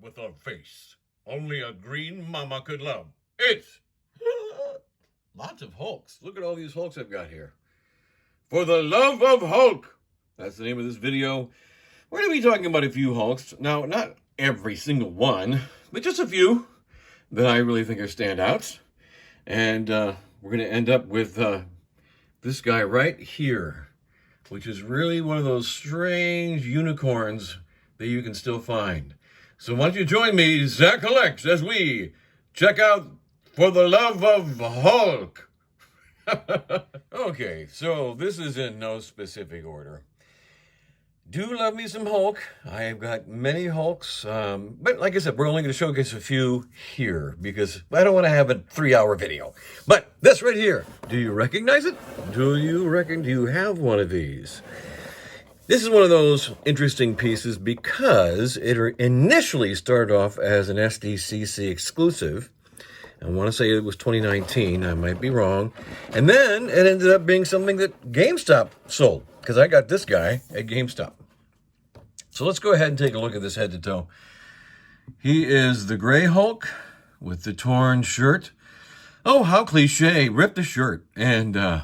with a face only a green mama could love. It's lots of Hulks. Look at all these Hulks I've got here. For the love of Hulk. That's the name of this video. We're going to be talking about a few Hulks. Now, not every single one, but just a few that I really think are standouts. And we're going to end up with this guy right here, which is really one of those strange unicorns that you can still find. So why don't you join me, Zach Collects, as we check out For the Love of Hulk. Okay, so this is in no specific order. Do love me some Hulk. I've got many Hulks, but like I said, we're only going to showcase a few here because I don't want to have a 3-hour video. But this right here, do you recognize it? Do you have one of these? This is one of those interesting pieces because it initially started off as an SDCC exclusive. I want to say it was 2019. I might be wrong. And then it ended up being something that GameStop sold because I got this guy at GameStop. So let's go ahead and take a look at this head to toe. He is the Gray Hulk with the torn shirt. Oh, how cliche. Ripped the shirt and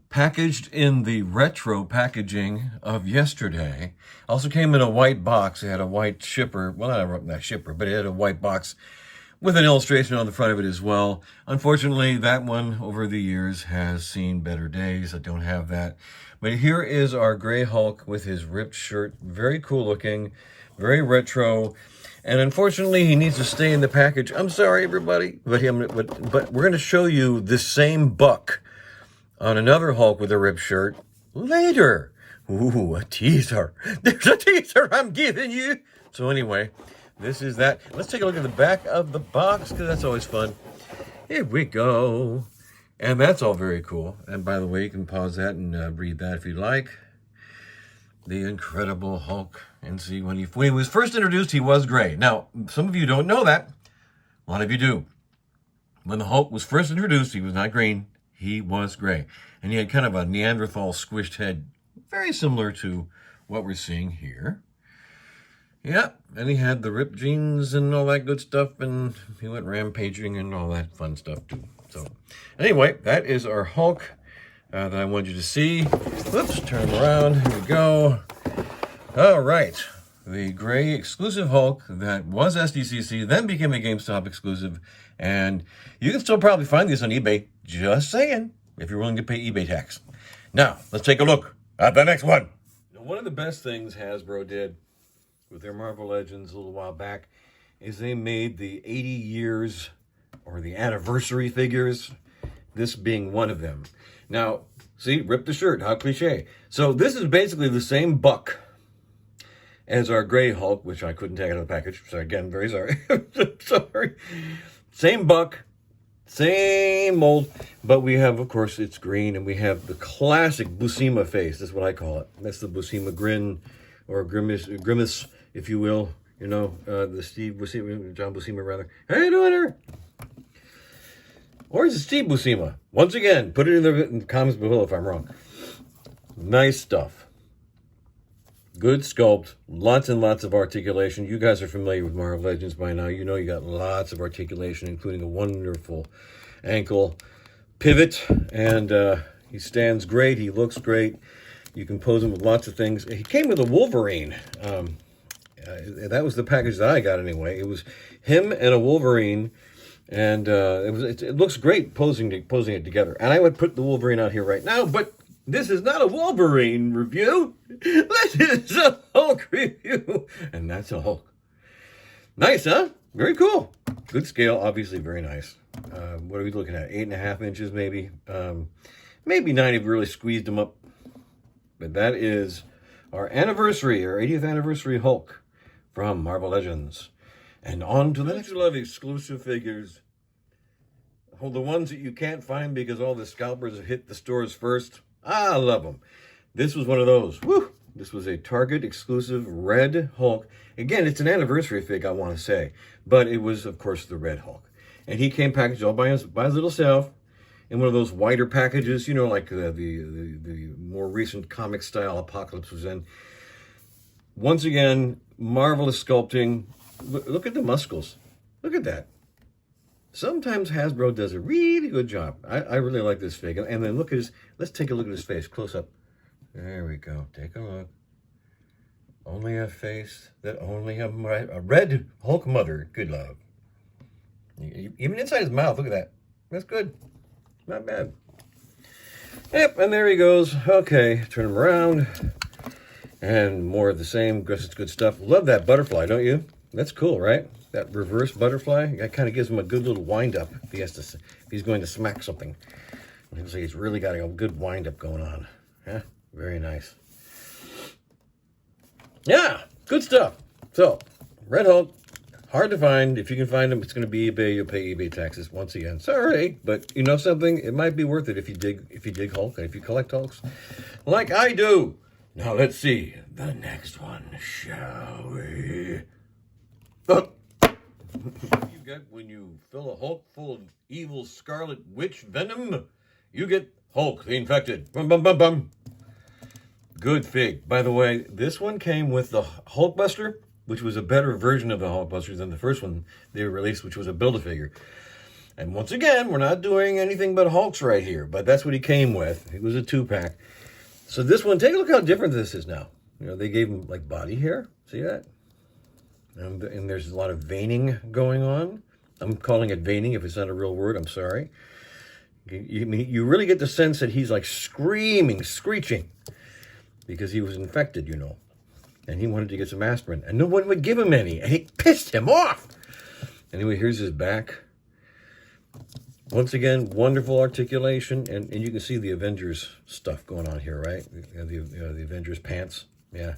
packaged in the retro packaging of yesterday. Also came in a white box. It had a white shipper. Well, not shipper, but it had a white box with an illustration on the front of it as well. Unfortunately, that one over the years has seen better days. I don't have that. But here is our Gray Hulk with his ripped shirt. Very cool looking, very retro. And unfortunately, he needs to stay in the package. I'm sorry, everybody. But we're going to show you this same buck on another Hulk with a ripped shirt later. Ooh, a teaser. There's a teaser I'm giving you. So anyway, this is that. Let's take a look at the back of the box because that's always fun. Here we go. And that's all very cool. And by the way, you can pause that and read that if you'd like. The Incredible Hulk. And see, when he was first introduced, he was gray. Now, some of you don't know that. A lot of you do. When the Hulk was first introduced, he was not green. He was gray. And he had kind of a Neanderthal squished head, very similar to what we're seeing here. Yeah, and he had the ripped jeans and all that good stuff, and he went rampaging and all that fun stuff too. So anyway, that is our Hulk that I wanted you to see. Whoops, turn him around. Here we go. All right. The Gray exclusive Hulk that was SDCC, then became a GameStop exclusive. And you can still probably find these on eBay. Just saying, if you're willing to pay eBay tax. Now, let's take a look at the next one. Now, one of the best things Hasbro did with their Marvel Legends a little while back is they made the 80 years or the anniversary figures, this being one of them. Now, see, rip the shirt, how cliche. So this is basically the same buck as our Gray Hulk, which I couldn't take out of the package. So again, very sorry. Sorry. Same buck, same mold, but we have, of course, it's green, and we have the classic Buscema face. That's what I call it. That's the Buscema grin, or grimace, if you will. You know, the Steve Buscema, John Buscema, rather. How you doing here? Or is it Steve Buscema? Once again, put it in the comments below if I'm wrong. Nice stuff. Good sculpt, lots and lots of articulation. You guys are familiar with Marvel Legends by now. You know you got lots of articulation, including a wonderful ankle pivot. And he stands great. He looks great. You can pose him with lots of things. He came with a Wolverine. That was the package that I got anyway. It was him and a Wolverine. And it looks great posing it together. And I would put the Wolverine out here right now, but this is not a Wolverine review. This is a Hulk review. And that's a Hulk. Nice, huh? Very cool. Good scale, obviously very nice. What are we looking at? 8.5 inches, maybe. Maybe 9 if we really squeezed them up. But that is our anniversary, our 80th anniversary Hulk from Marvel Legends. And on to the next. I love exclusive figures. Oh, the ones that you can't find because all the scalpers have hit the stores first. I love them. This was one of those. Woo! This was a Target exclusive red Hulk. Again, it's an anniversary fig, I want to say. But it was, of course, the red Hulk. And he came packaged all by his little self in one of those wider packages, you know, like the more recent comic style Apocalypse was in. Once again, marvelous sculpting, Look at the muscles. Look at that. Sometimes Hasbro does a really good job. I really like this figure. And then look at his, let's take a look at his face, close up. There we go, take a look. Only a face that only a red Hulk mother could love. Even inside his mouth, look at that. That's good, not bad. Yep, and there he goes. Okay, turn him around. And more of the same, guess it's good stuff. Love that butterfly, don't you? That's cool, right? That reverse butterfly, that kind of gives him a good little wind-up if he's going to smack something. It looks like he's really got a good wind-up going on. Yeah, very nice. Yeah, good stuff. So, Red Hulk, hard to find. If you can find them, it's going to be eBay. You'll pay eBay taxes once again. Sorry, but you know something? It might be worth it if you dig Hulk and if you collect Hulks, like I do. Now let's see the next one, shall we? Oh. You get when you fill a Hulk full of evil scarlet witch venom, you get Hulk the Infected. Bum bum bum bum. Good fig. By the way, this one came with the Hulkbuster, which was a better version of the Hulkbuster than the first one they released, which was a Build-A-Figure. And once again, we're not doing anything but Hulks right here, but that's what he came with. It was a 2-pack. So this one, take a look how different this is now. You know, they gave him like body hair. See that? And there's a lot of veining going on. I'm calling it veining. If it's not a real word, I'm sorry. You really get the sense that he's like screaming, screeching, because he was infected, you know. And he wanted to get some aspirin. And no one would give him any. And it pissed him off. Anyway, here's his back. Once again, wonderful articulation. And you can see the Avengers stuff going on here, right? The Avengers pants. Yeah.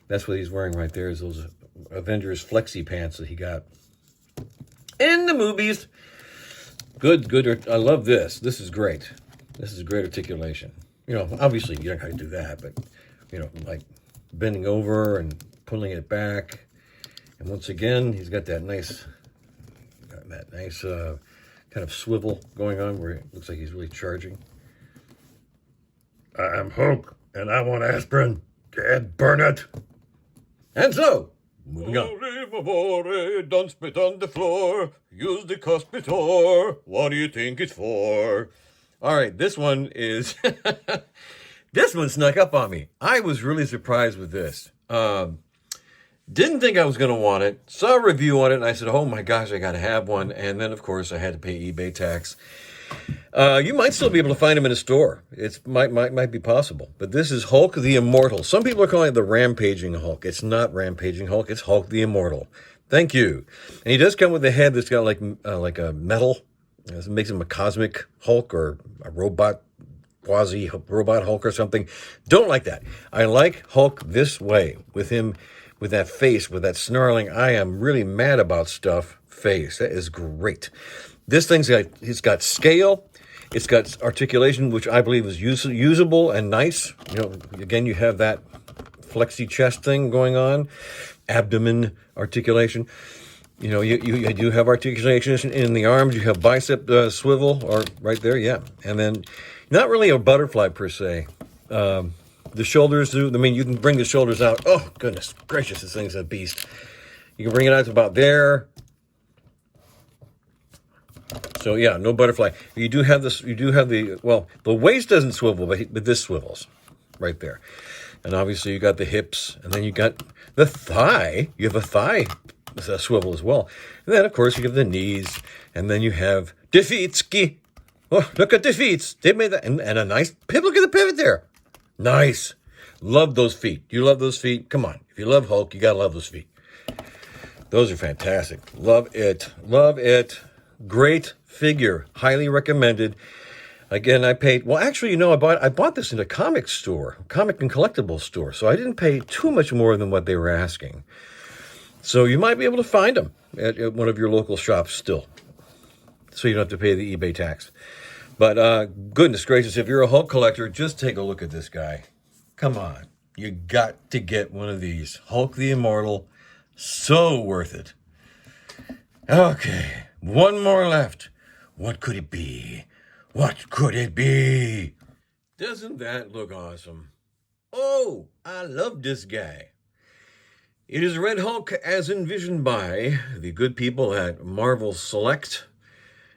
That's what he's wearing right there, is those Avengers flexi pants that he got in the movies. Good. I love this. This is great. This is great articulation. You know, obviously you don't have to do that, but you know, like bending over and pulling it back. And once again, he's got that nice kind of swivel going on where it looks like he's really charging. I'm Hulk, and I want aspirin. Dad, burn it. And so, moving on. Don't spit on the floor. Use the cuspitor. What do you think it's for? All right, this one is... this one snuck up on me. I was really surprised with this. Didn't think I was going to want it. Saw a review on it, and I said, oh my gosh, I got to have one. And then, of course, I had to pay eBay tax. You might still be able to find them in a store. It might be possible. But this is Hulk the Immortal. Some people are calling it the Rampaging Hulk. It's not Rampaging Hulk. It's Hulk the Immortal. Thank you. And he does come with a head that's got like a metal. It makes him a cosmic Hulk or a robot, quasi-robot Hulk or something. Don't like that. I like Hulk this way, with him, with that face, with that snarling, I am really mad about stuff face. That is great. This thing's it's got scale. It's got articulation, which I believe is usable and nice. You know, again, you have that flexi chest thing going on, abdomen articulation. You know, you do have articulation in the arms. You have bicep swivel, or right there, yeah. And then, not really a butterfly per se. The shoulders, I mean, you can bring the shoulders out. Oh, goodness gracious, this thing's a beast. You can bring it out to about there. So yeah, no butterfly. You do have this. You do have the waist doesn't swivel, but this swivels, right there. And obviously you got the hips, and then you got the thigh. You have a thigh swivel as well. And then of course you have the knees, and then you have Defeatski. Oh, look at the feet. They made that, and a nice pivot. Look at the pivot there. Nice. Love those feet. You love those feet? Come on. If you love Hulk, you gotta love those feet. Those are fantastic. Love it. Love it. Great figure. Highly recommended. Again, I paid, well, actually, you know, I bought this in a comic store, comic and collectible store, so I didn't pay too much more than what they were asking. So you might be able to find them at one of your local shops still, so you don't have to pay the eBay tax. But goodness gracious, if you're a Hulk collector, just take a look at this guy. Come on. You got to get one of these. Hulk the Immortal. So worth it. Okay, one more left. What could it be? What could it be? Doesn't that look awesome? Oh, I love this guy. It is Red Hulk as envisioned by the good people at Marvel Select,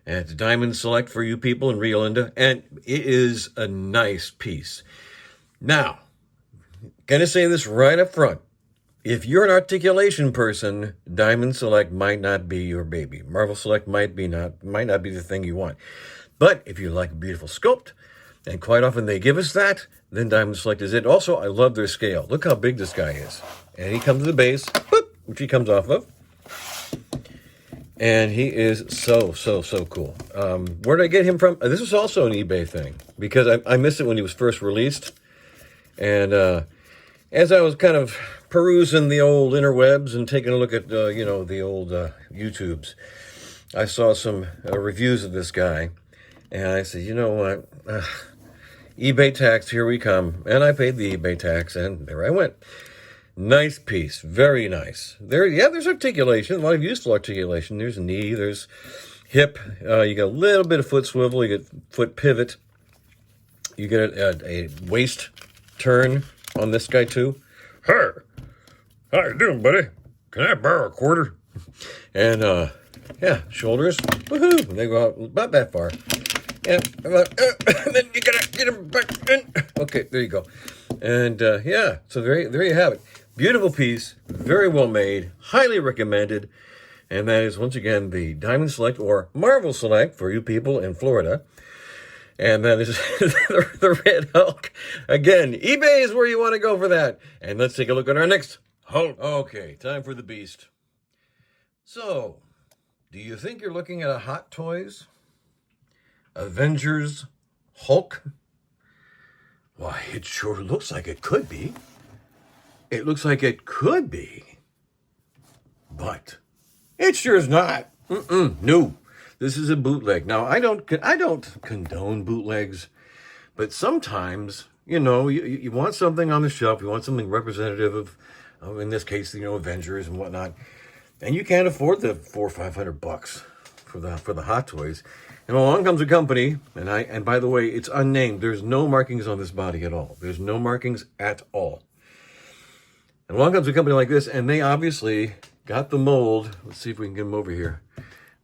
at Diamond Select for you people in Rio Linda, and it is a nice piece. Now, gonna say this right up front. If you're an articulation person, Diamond Select might not be your baby. Marvel Select might not be the thing you want. But if you like a beautiful sculpt, and quite often they give us that, then Diamond Select is it. Also, I love their scale. Look how big this guy is. And he comes to the base, whoop, which he comes off of. And he is so cool. Where did I get him from? This was also an eBay thing, because I missed it when he was first released. And as I was kind of perusing the old interwebs and taking a look at, the old YouTubes, I saw some reviews of this guy. And I said, you know what? eBay tax, here we come. And I paid the eBay tax, and there I went. Nice piece. Very nice. There's articulation. A lot of useful articulation. There's knee. There's hip. You got a little bit of foot swivel. You get foot pivot. You get a waist turn on this guy, too. Hey, how you doing, buddy? Can I borrow a quarter? And, shoulders. Woohoo! They go out about that far. And then you gotta get them back in. Okay, there you go. And so there you have it. Beautiful piece, very well made, highly recommended. And that is, once again, the Diamond Select or Marvel Select for you people in Florida. And that is the Red Hulk. Again, eBay is where you want to go for that. And let's take a look at our next Hulk. Okay, time for the beast. So, do you think you're looking at a Hot Toys Avengers Hulk? Why, it sure looks like it could be. It looks like it could be. But it sure is not. No. This is a bootleg. Now, I don't condone bootlegs, but sometimes, you want something on the shelf, you want something representative of in this case, Avengers and whatnot, and you can't afford the $400 or $500 for the Hot Toys. And along comes a company, and by the way, it's unnamed. There's no markings on this body at all. There's no markings at all. And along comes a company like this, and they obviously got the mold. Let's see if we can get them over here.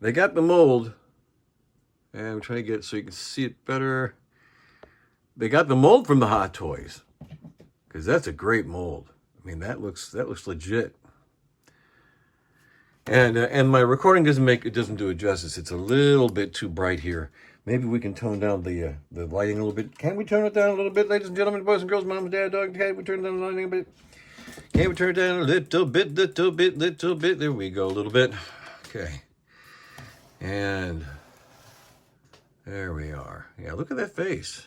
They got the mold, and I'm trying to get it so you can see it better. They got the mold from the Hot Toys, because that's a great mold. I mean, that looks legit. And my recording doesn't do it justice. It's a little bit too bright here. Maybe we can tone down the lighting a little bit. Can we turn it down a little bit, ladies and gentlemen, boys and girls, moms, dad, dog? Can we turn down the lighting a bit? Can we turn it down a little bit? There we go, a little bit. Okay. And there we are. Yeah, look at that face.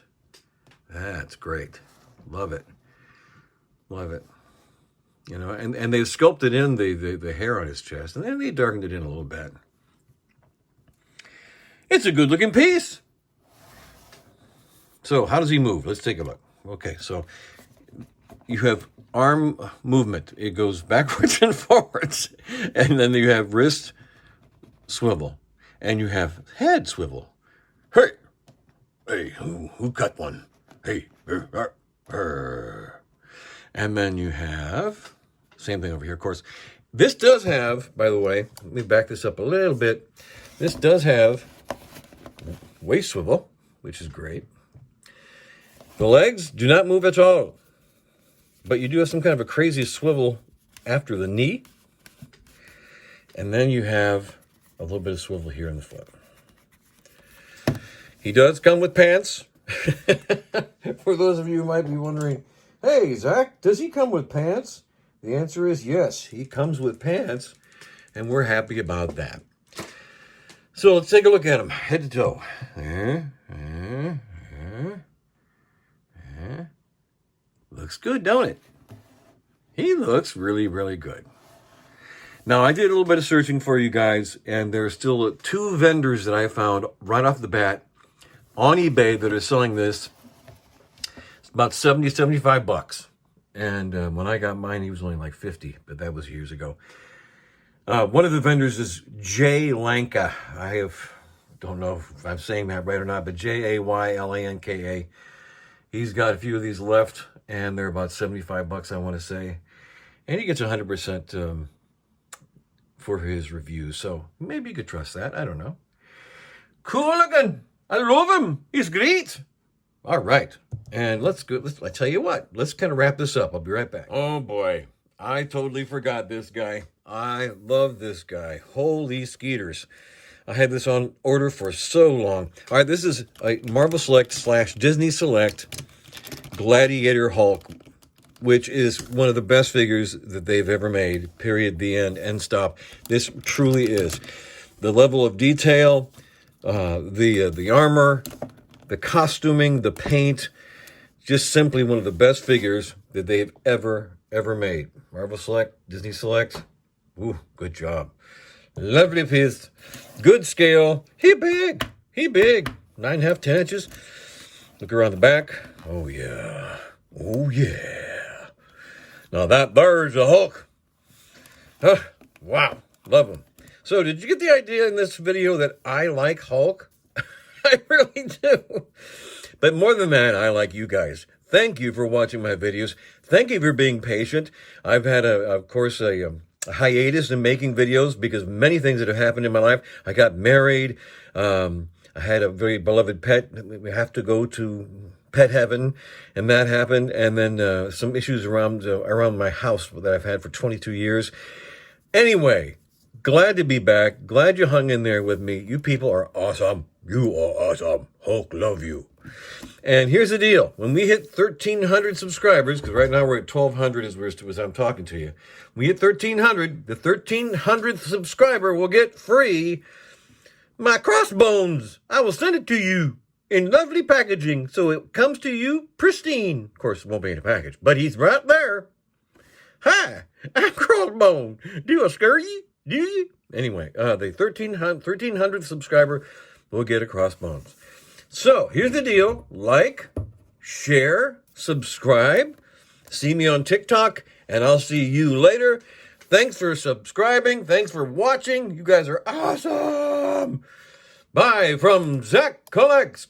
That's great. Love it. Love it. And they sculpted in the hair on his chest, and then they darkened it in a little bit. It's a good-looking piece. So how does he move? Let's take a look. Okay, so you have arm movement. It goes backwards and forwards. And then you have wrist swivel. And you have head swivel. Hey, who cut one? Hey, And then you have, same thing over here, of course. This does have, by the way, let me back this up a little bit. This does have waist swivel, which is great. The legs do not move at all. But you do have some kind of a crazy swivel after the knee. And then you have a little bit of swivel here in the foot. He does come with pants. For those of you who might be wondering, hey, Zach, does he come with pants? The answer is yes, he comes with pants, and we're happy about that. So let's take a look at him, head to toe. Looks good, don't it? He looks really, really good. Now, I did a little bit of searching for you guys, and there's still 2 vendors that I found right off the bat on eBay that are selling this. It's about $70, $75. And when I got mine, he was only like 50, but that was years ago. One of the vendors is Jay Lanka. Don't know if I'm saying that right or not, but Jaylanka. He's got a few of these left, and they're about $75, I want to say. And he gets 100% for his reviews. So maybe you could trust that. I don't know. Cool looking. I love him. He's great. All right. And let's go. I tell you what, let's kind of wrap this up. I'll be right back. Oh boy. I totally forgot this guy. I love this guy. Holy skeeters. I had this on order for so long. All right, this is a Marvel Select / Disney Select Gladiator Hulk, which is one of the best figures that they've ever made, period, the end stop. This truly is. The level of detail, the armor, the costuming, the paint, just simply one of the best figures that they've ever made. Marvel Select, Disney Select, ooh, good job. Lovely piece, good scale, he big, 9.5, 10 inches. Look around the back, oh yeah. Now there's a Hulk. Wow, love him. So did you get the idea in this video that I like Hulk? I really do. But more than that, I like you guys. Thank you for watching my videos. Thank you for being patient. I've had, of course, a hiatus in making videos because many things that have happened in my life. I got married. I had a very beloved pet. We have to go to pet heaven, and that happened. And then some issues around my house that I've had for 22 years. Anyway, glad to be back. Glad you hung in there with me. You people are awesome. You are awesome. Hulk, love you. And here's the deal. When we hit 1,300 subscribers, because right now we're at 1,200 as I'm talking to you. We hit 1,300. The 1,300th subscriber will get free my crossbones. I will send it to you in lovely packaging, so it comes to you pristine. Of course, it won't be in a package, but he's right there. Hi, I'm Crossbone. Do I scare you? Do you? Anyway, the 1,300th subscriber will get a crossbones. So, here's the deal. Like, share, subscribe. See me on TikTok, and I'll see you later. Thanks for subscribing. Thanks for watching. You guys are awesome. Bye from Zach Collects.